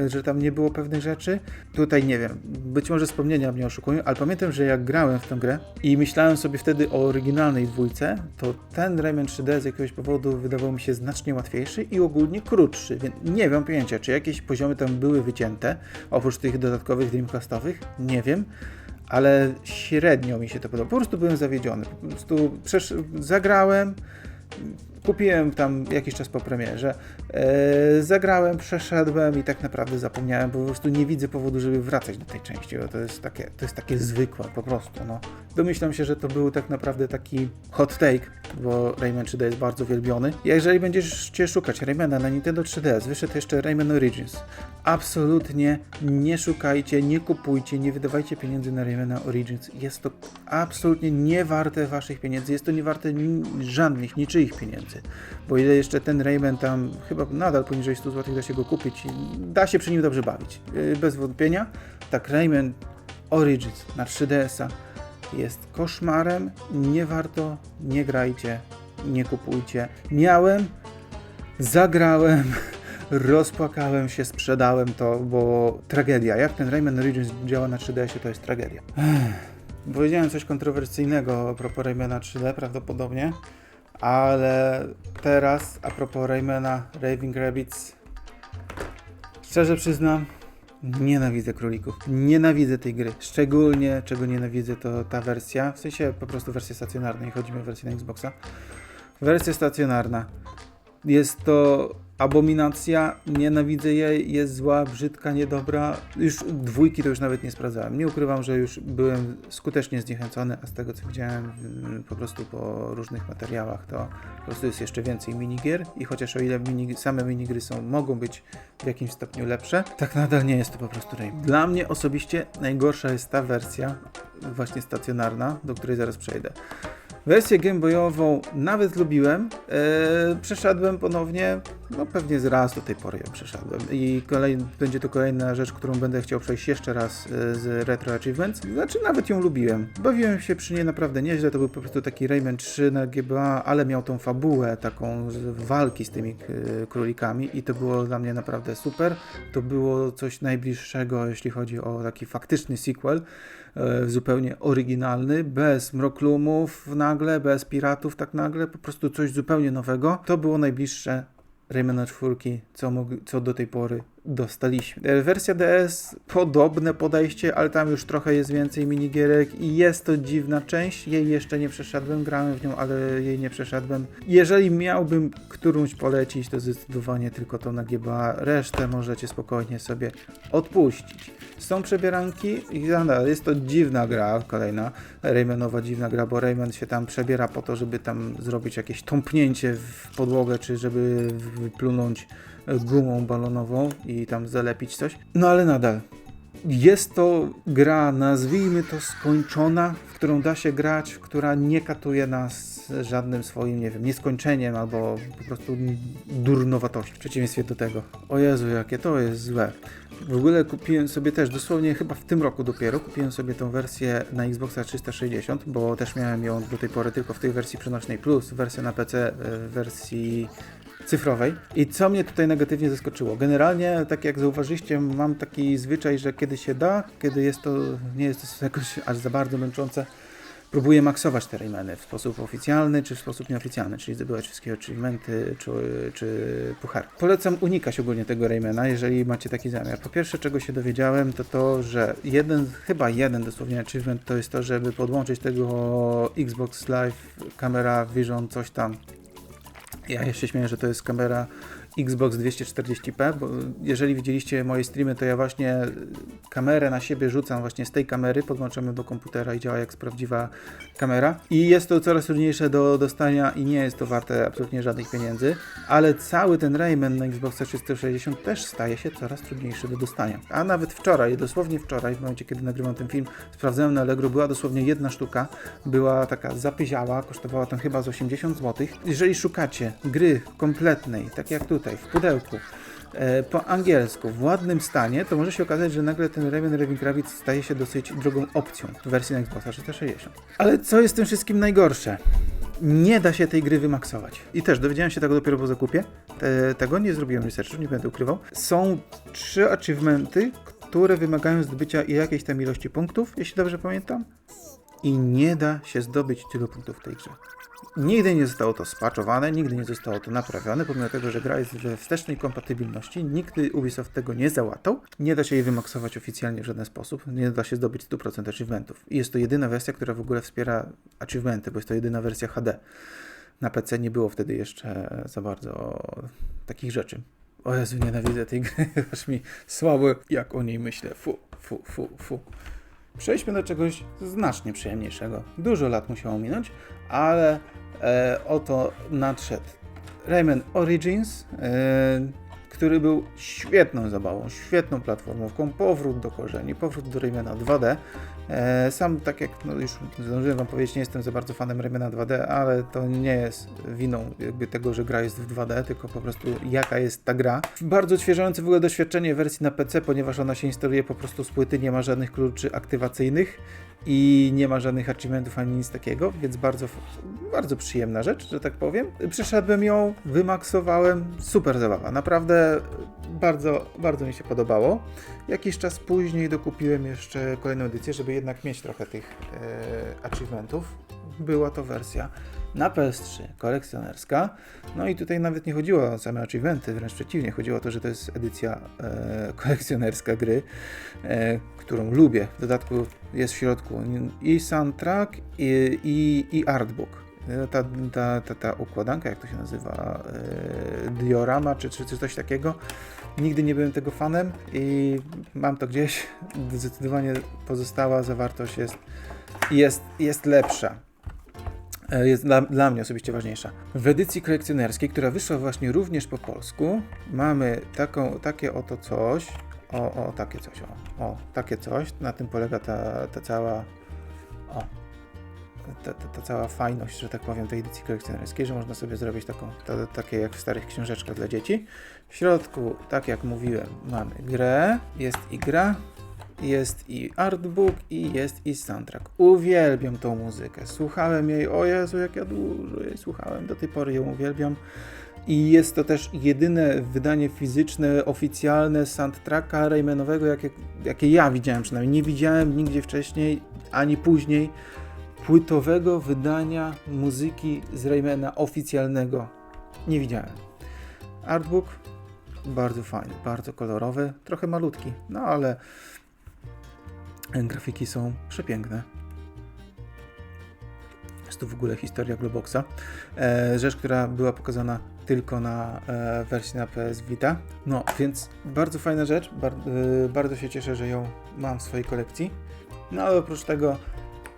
że tam nie było pewnych rzeczy. Tutaj nie wiem, być może wspomnienia mnie oszukują, ale pamiętam, że jak grałem w tę grę i myślałem sobie wtedy o oryginalnej dwójce, to ten Rayman 3D z jakiegoś powodu wydawał mi się znacznie łatwiejszy i ogólnie krótszy, więc nie wiem pojęcia, czy jakieś poziomy tam były wycięte, oprócz tych dodatkowych Dreamcastowych, nie wiem, ale średnio mi się to podobało. Po prostu byłem zawiedziony. Po prostu zagrałem, kupiłem tam jakiś czas po premierze, zagrałem, przeszedłem i tak naprawdę zapomniałem, bo po prostu nie widzę powodu, żeby wracać do tej części, bo to jest takie zwykłe po prostu, no. Domyślam się, że to był tak naprawdę taki hot take, bo Rayman 3D jest bardzo wielbiony. Jeżeli będziecie szukać Raymana na Nintendo 3DS, wyszedł jeszcze Rayman Origins. Absolutnie nie szukajcie, nie kupujcie, nie wydawajcie pieniędzy na Raymana Origins. Jest to absolutnie nie warte waszych pieniędzy, jest to nie warte żadnych, niczyich pieniędzy. Bo ile jeszcze ten Rayman tam, chyba nadal poniżej 100 zł da się go kupić i da się przy nim dobrze bawić. Bez wątpienia. Tak, Rayman Origins na 3DS-a jest koszmarem, nie warto, nie grajcie, nie kupujcie. Miałem, zagrałem, rozpłakałem się, sprzedałem to, bo tragedia. Jak ten Rayman Origins działa na 3DS-ie, to jest tragedia. Powiedziałem coś kontrowersyjnego a propos Raymana 3D prawdopodobnie, ale teraz a propos Raymana Raving Rabbids, szczerze przyznam, nienawidzę królików. Nienawidzę tej gry. Szczególnie, czego nienawidzę, to ta wersja, w sensie po prostu wersja stacjonarna, nie chodzi mi o wersję na Xboxa. Wersja stacjonarna. Jest to abominacja, nienawidzę jej, jest zła, brzydka, niedobra. Już dwójki to już nawet nie sprawdzałem. Nie ukrywam, że już byłem skutecznie zniechęcony, a z tego co widziałem po prostu po różnych materiałach, to po prostu jest jeszcze więcej minigier i chociaż o ile same minigry mogą być w jakimś stopniu lepsze, tak nadal nie jest to po prostu Rayman. Dla mnie osobiście najgorsza jest ta wersja właśnie stacjonarna, do której zaraz przejdę. Wersję gameboyową nawet lubiłem, przeszedłem ponownie, no pewnie z raz do tej pory ją przeszedłem i będzie to kolejna rzecz, którą będę chciał przejść jeszcze raz z Retro Achievements, znaczy nawet ją lubiłem, bawiłem się przy niej naprawdę nieźle, to był po prostu taki Rayman 3 na GBA, ale miał tą fabułę taką walki z tymi królikami i to było dla mnie naprawdę super, to było coś najbliższego, jeśli chodzi o taki faktyczny sequel, zupełnie oryginalny, bez mroklumów nagle, bez piratów tak nagle, po prostu coś zupełnie nowego. To było najbliższe Raymana 4, co do tej pory dostaliśmy. Wersja DS, podobne podejście, ale tam już trochę jest więcej minigierek i jest to dziwna część. Jej jeszcze nie przeszedłem, grałem w nią, ale jej nie przeszedłem. Jeżeli miałbym którąś polecić, to zdecydowanie tylko to na GBA, resztę możecie spokojnie sobie odpuścić. Są przebieranki i jest to dziwna gra, kolejna Raymanowa dziwna gra, bo Rayman się tam przebiera po to, żeby tam zrobić jakieś tąpnięcie w podłogę, czy żeby wyplunąć gumą balonową i tam zalepić coś. No ale nadal. Jest to gra, nazwijmy to skończona, w którą da się grać, która nie katuje nas żadnym swoim, nie wiem, nieskończeniem albo po prostu durnowatością. W przeciwieństwie do tego. O Jezu, jakie to jest złe. W ogóle kupiłem sobie też, dosłownie chyba w tym roku dopiero, kupiłem sobie tą wersję na Xboxa 360, bo też miałem ją do tej pory tylko w tej wersji przenośnej, plus wersję na PC w wersji cyfrowej. I co mnie tutaj negatywnie zaskoczyło? Generalnie, tak jak zauważyliście, mam taki zwyczaj, że kiedy się da, kiedy jest to, nie jest to jakoś aż za bardzo męczące, próbuję maksować te Raymany w sposób oficjalny czy w sposób nieoficjalny, czyli zdobywać wszystkie achievementy czy puchary. Polecam unikać ogólnie tego Raymana, jeżeli macie taki zamiar. Po pierwsze, czego się dowiedziałem, to to, że chyba jeden dosłownie achievement to jest to, żeby podłączyć tego Xbox Live, kamera Vision, coś tam. Ja się śmieję, że to jest kamera Xbox 240p, bo jeżeli widzieliście moje streamy, to ja właśnie kamerę na siebie rzucam właśnie z tej kamery, podłączamy do komputera i działa jak prawdziwa kamera. I jest to coraz trudniejsze do dostania i nie jest to warte absolutnie żadnych pieniędzy, ale cały ten Rayman na Xboxa 360 też staje się coraz trudniejszy do dostania. A nawet wczoraj, dosłownie wczoraj, w momencie kiedy nagrywam ten film, sprawdzałem na Allegro, była dosłownie jedna sztuka, była taka zapyziała, kosztowała tam chyba z 80 zł. Jeżeli szukacie gry kompletnej, tak jak tutaj, w pudełku, po angielsku, w ładnym stanie, to może się okazać, że nagle ten Rayman Raving Rabbids staje się dosyć drogą opcją w wersji na Xboxa 360. Ale co jest tym wszystkim najgorsze? Nie da się tej gry wymaksować. I też dowiedziałem się tego dopiero po zakupie. Tego nie zrobiłem researchu, nie będę ukrywał. Są 3 achievementy, które wymagają zdobycia jakiejś tam ilości punktów, jeśli dobrze pamiętam. I nie da się zdobyć tylu punktów w tej grze. Nigdy nie zostało to spatchowane, nigdy nie zostało to naprawione, pomimo tego, że gra jest we wstecznej kompatybilności, nigdy Ubisoft tego nie załatał. Nie da się jej wymaksować oficjalnie w żaden sposób, nie da się zdobyć 100% achievementów. I jest to jedyna wersja, która w ogóle wspiera achievementy, bo jest to jedyna wersja HD. Na PC nie było wtedy jeszcze za bardzo takich rzeczy. O Jezu, nienawidzę tej gry, aż mi słabo jak o niej myślę. Fu. Przejdźmy do czegoś znacznie przyjemniejszego. Dużo lat musiało minąć, ale oto nadszedł Rayman Origins, który był świetną zabawą, świetną platformówką, powrót do korzeni, powrót do Raymana 2D. Sam, tak jak już zdążyłem wam powiedzieć, nie jestem za bardzo fanem Raymana 2D, ale to nie jest winą jakby tego, że gra jest w 2D, tylko po prostu jaka jest ta gra. Bardzo odświeżające w ogóle doświadczenie wersji na PC, ponieważ ona się instaluje po prostu z płyty, nie ma żadnych kluczy aktywacyjnych i nie ma żadnych achievementów ani nic takiego, więc bardzo przyjemna rzecz, że tak powiem. Przeszedłem ją, wymaksowałem, super zabawa, naprawdę bardzo mi się podobało. Jakiś czas później dokupiłem jeszcze kolejną edycję, żeby jednak mieć trochę tych achievementów. Była to wersja na PS3, kolekcjonerska. No i tutaj nawet nie chodziło o same achievementy, wręcz przeciwnie, chodziło o to, że to jest edycja kolekcjonerska gry, którą lubię. W dodatku jest w środku i soundtrack, i artbook. Ta układanka, jak to się nazywa, diorama czy coś takiego. Nigdy nie byłem tego fanem i mam to gdzieś. Zdecydowanie pozostała zawartość jest lepsza. Jest dla mnie osobiście ważniejsza. W edycji kolekcjonerskiej, która wyszła właśnie również po polsku, mamy takie oto coś. Takie coś. Na tym polega ta cała ta cała fajność, że tak powiem, tej edycji kolekcjonerskiej, że można sobie zrobić takie jak w starych książeczkach dla dzieci. W środku, tak jak mówiłem, mamy grę, jest i gra, jest i artbook i jest i soundtrack. Uwielbiam tą muzykę. Słuchałem jej, o Jezu, jak ja dużo jej słuchałem, do tej pory ją uwielbiam. I jest to też jedyne wydanie fizyczne, oficjalne soundtracka Raymanowego, jakie ja widziałem przynajmniej. Nie widziałem nigdzie wcześniej, ani później płytowego wydania muzyki z Raymana oficjalnego. Nie widziałem. Artbook bardzo fajny, bardzo kolorowy, trochę malutki, no ale grafiki są przepiękne. Jest to w ogóle historia Globoxa. Rzecz, która była pokazana tylko na wersji na PS Vita. No, więc bardzo fajna rzecz, bardzo się cieszę, że ją mam w swojej kolekcji. No ale oprócz tego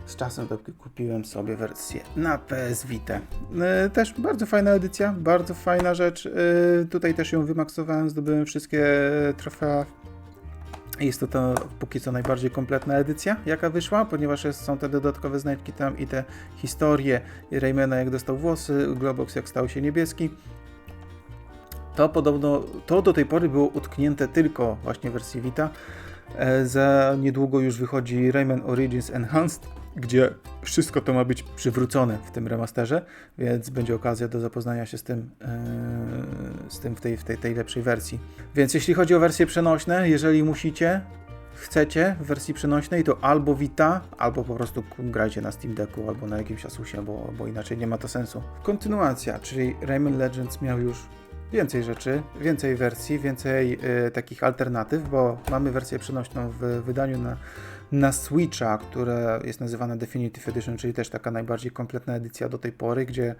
z czasem kupiłem sobie wersję na PS Vita. Też bardzo fajna edycja, bardzo fajna rzecz. Tutaj też ją wymaksowałem, zdobyłem wszystkie trofea. Jest to póki co najbardziej kompletna edycja, jaka wyszła, ponieważ są te dodatkowe znajdźki tam i te historie Raymana, jak dostał włosy, Globox jak stał się niebieski. To podobno, to do tej pory było utknięte tylko właśnie w wersji Vita. Za niedługo już wychodzi Rayman Origins Enhanced, gdzie wszystko to ma być przywrócone w tym remasterze, więc będzie okazja do zapoznania się z tym w tej lepszej wersji. Więc jeśli chodzi o wersje przenośne, jeżeli chcecie w wersji przenośnej, to albo Vita, albo po prostu grajcie na Steam Decku, albo na jakimś Asusie, bo inaczej nie ma to sensu. Kontynuacja, czyli Rayman Legends miał już więcej rzeczy, więcej wersji, więcej takich alternatyw, bo mamy wersję przenośną w wydaniu na Switcha, która jest nazywana Definitive Edition, czyli też taka najbardziej kompletna edycja do tej pory, gdzie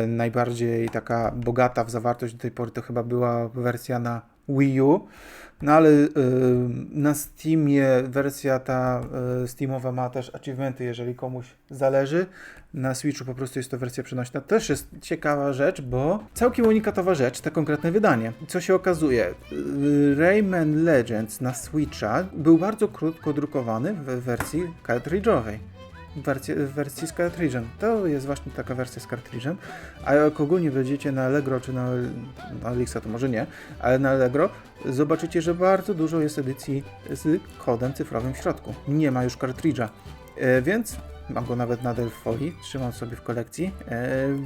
najbardziej taka bogata w zawartość do tej pory to chyba była wersja na Wii U, no ale na Steamie wersja ta Steamowa ma też achievementy, jeżeli komuś zależy. Na Switchu po prostu jest to wersja przenośna. Też jest ciekawa rzecz, bo całkiem unikatowa rzecz, to konkretne wydanie. Co się okazuje? Rayman Legends na Switcha był bardzo krótko drukowany w wersji cartridge'owej. W wersji z cartridge'em. To jest właśnie taka wersja z cartridge'em, a jak ogólnie będziecie na Allegro czy na Elixa, to może nie, ale na Allegro zobaczycie, że bardzo dużo jest edycji z kodem cyfrowym w środku. Nie ma już cartridge'a, więc mam go nawet nadal w folii, trzymam sobie w kolekcji,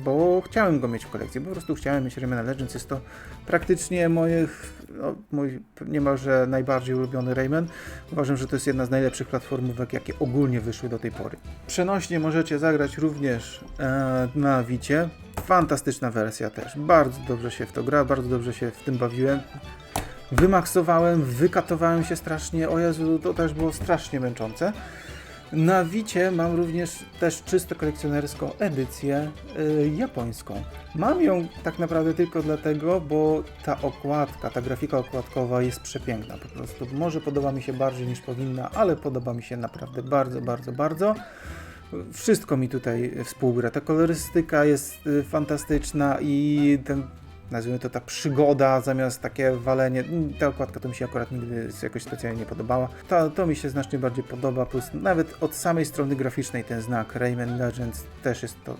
bo chciałem go mieć w kolekcji, po prostu chciałem mieć Rayman Legends, jest to praktycznie mój niemalże najbardziej ulubiony Rayman. Uważam, że to jest jedna z najlepszych platformówek, jakie ogólnie wyszły do tej pory. Przenośnie możecie zagrać również na Vicie. Fantastyczna wersja też, bardzo dobrze się w to gra, bardzo dobrze się w tym bawiłem. Wymaksowałem, wykatowałem się strasznie, o Jezu, to też było strasznie męczące. Na Vicie mam również też czysto kolekcjonerską edycję japońską. Mam ją tak naprawdę tylko dlatego, bo ta okładka, ta grafika okładkowa jest przepiękna po prostu. Może podoba mi się bardziej niż powinna, ale podoba mi się naprawdę bardzo, bardzo, bardzo. Wszystko mi tutaj współgra. Ta kolorystyka jest fantastyczna i nazwijmy to ta przygoda zamiast takie walenie. Ta okładka to mi się akurat nigdy jakoś specjalnie nie podobała. To mi się znacznie bardziej podoba, plus nawet od samej strony graficznej ten znak Rayman Legends też jest to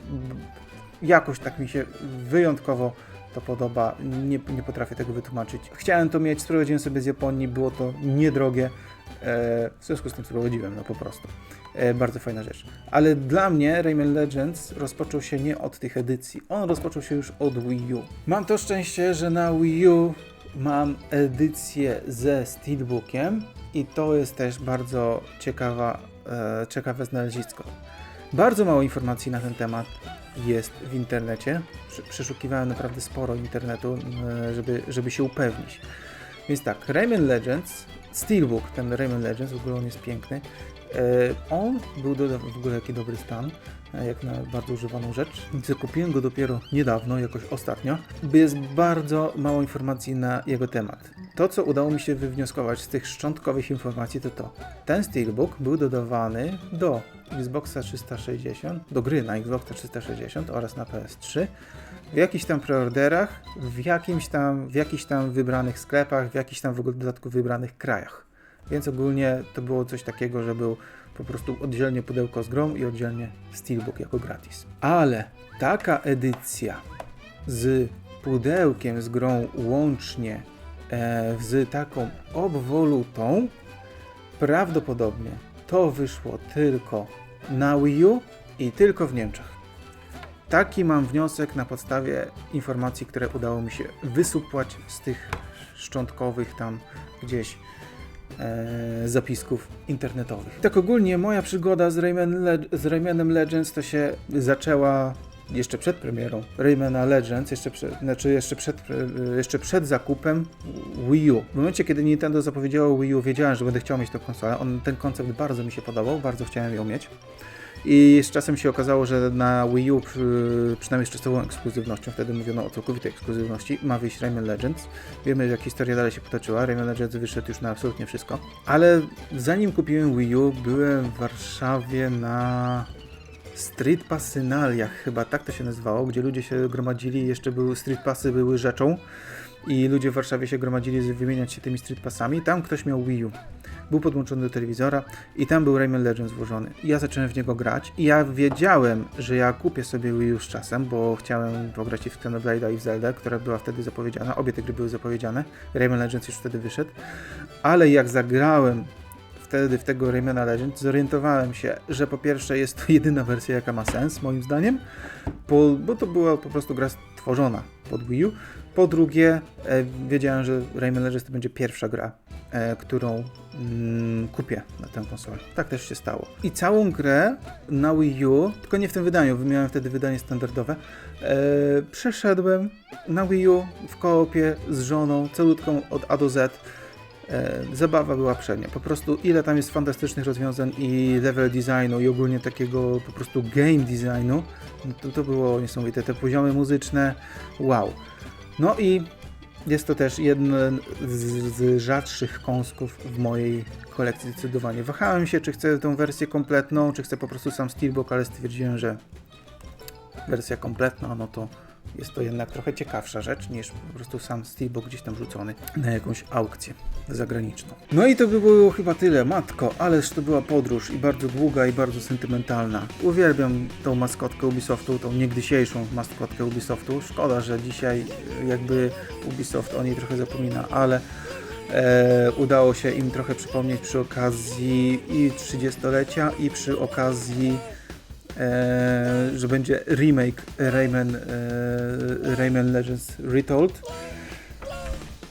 jakoś tak mi się wyjątkowo to podoba. Nie potrafię tego wytłumaczyć. Chciałem to mieć, sprowadziłem sobie z Japonii, było to niedrogie. W związku z tym sprowadziłem, no po prostu. Bardzo fajna rzecz. Ale dla mnie Rayman Legends rozpoczął się nie od tych edycji. On rozpoczął się już od Wii U. Mam to szczęście, że na Wii U mam edycję ze Steelbookiem i to jest też bardzo ciekawe znalezisko. Bardzo mało informacji na ten temat jest w internecie. Przeszukiwałem naprawdę sporo internetu, żeby się upewnić. Więc tak, Rayman Legends, Steelbook, ten Rayman Legends, w ogóle on jest piękny. On był w ogóle jaki dobry stan, jak na bardzo używaną rzecz. Zakupiłem go dopiero niedawno, jakoś ostatnio. Jest bardzo mało informacji na jego temat. To, co udało mi się wywnioskować z tych szczątkowych informacji, to ten Steelbook był dodawany do Xboxa 360, do gry na Xboxa 360 oraz na PS3, w jakichś tam preorderach, w jakichś tam wybranych sklepach, w jakichś tam w ogóle dodatku wybranych krajach. Więc ogólnie to było coś takiego, że był po prostu oddzielnie pudełko z grą i oddzielnie Steelbook jako gratis. Ale taka edycja z pudełkiem z grą łącznie z taką obwolutą, prawdopodobnie to wyszło tylko na Wii U i tylko w Niemczech. Taki mam wniosek na podstawie informacji, które udało mi się wysupłać z tych szczątkowych tam gdzieś zapisków internetowych. Tak ogólnie moja przygoda z Raymanem Legends to się zaczęła jeszcze przed premierą Raymana Legends, jeszcze przed zakupem Wii U. W momencie, kiedy Nintendo zapowiedziało Wii U, wiedziałem, że będę chciał mieć tę konsolę. Ten koncept bardzo mi się podobał, bardzo chciałem ją mieć. I z czasem się okazało, że na Wii U, przynajmniej z czasową ekskluzywnością, wtedy mówiono o całkowitej ekskluzywności, ma wyjść Rayman Legends. Wiemy, jak historia dalej się potoczyła. Rayman Legends wyszedł już na absolutnie wszystko. Ale zanim kupiłem Wii U, byłem w Warszawie na Street Passynaliach, chyba tak to się nazywało, gdzie ludzie się gromadzili, jeszcze były Street Passy, były rzeczą i ludzie w Warszawie się gromadzili, żeby wymieniać się tymi Street Passami. Tam ktoś miał Wii U. Był podłączony do telewizora i tam był Rayman Legends włożony. I ja zacząłem w niego grać i ja wiedziałem, że ja kupię sobie Wii U z czasem, bo chciałem pograć i w Xenoblade'a i w Zelda, która była wtedy zapowiedziana. Obie te gry były zapowiedziane. Rayman Legends już wtedy wyszedł. Ale jak zagrałem wtedy w tego Raymana Legends, zorientowałem się, że po pierwsze jest to jedyna wersja, jaka ma sens, moim zdaniem, bo to była po prostu gra stworzona pod Wii U. Po drugie, wiedziałem, że Rayman Legends to będzie pierwsza gra, którą kupię na tę konsolę. Tak też się stało. I całą grę na Wii U, tylko nie w tym wydaniu, miałem wtedy wydanie standardowe, przeszedłem na Wii U w koopie z żoną, calutką od A do Z. Zabawa była przednia. Po prostu ile tam jest fantastycznych rozwiązań i level designu i ogólnie takiego po prostu game designu, to było niesamowite. Te poziomy muzyczne, wow. No i jest to też jeden z rzadszych kąsków w mojej kolekcji zdecydowanie. Wahałem się, czy chcę tą wersję kompletną, czy chcę po prostu sam Steelbook, ale stwierdziłem, że wersja kompletna, no to jest to jednak trochę ciekawsza rzecz niż po prostu sam Steelbook gdzieś tam rzucony na jakąś aukcję zagraniczną. No i to by było chyba tyle. Matko, ależ to była podróż i bardzo długa i bardzo sentymentalna. Uwielbiam tą maskotkę Ubisoftu, tą niegdysiejszą maskotkę Ubisoftu. Szkoda, że dzisiaj jakby Ubisoft o niej trochę zapomina, ale udało się im trochę przypomnieć przy okazji i 30-lecia i przy okazji że będzie remake Rayman Legends Retold.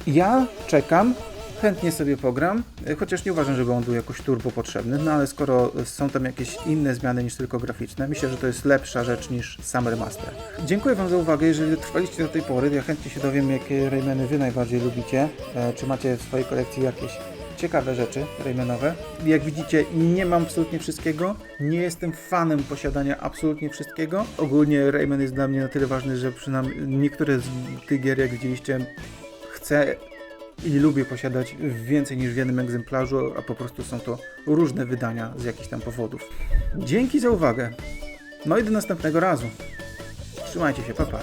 Ja czekam, chętnie sobie pogram, chociaż nie uważam, żeby on był jakoś turbo potrzebny, no ale skoro są tam jakieś inne zmiany niż tylko graficzne, myślę, że to jest lepsza rzecz niż sam remaster. Dziękuję Wam za uwagę, jeżeli trwaliście do tej pory, ja chętnie się dowiem, jakie Raymany Wy najbardziej lubicie, czy macie w swojej kolekcji jakieś ciekawe rzeczy Raymanowe. Jak widzicie, nie mam absolutnie wszystkiego. Nie jestem fanem posiadania absolutnie wszystkiego. Ogólnie Rayman jest dla mnie na tyle ważny, że przynajmniej niektóre z tych gier, jak widzieliście, chcę i lubię posiadać więcej niż w jednym egzemplarzu, a po prostu są to różne wydania z jakichś tam powodów. Dzięki za uwagę. No i do następnego razu. Trzymajcie się, pa pa.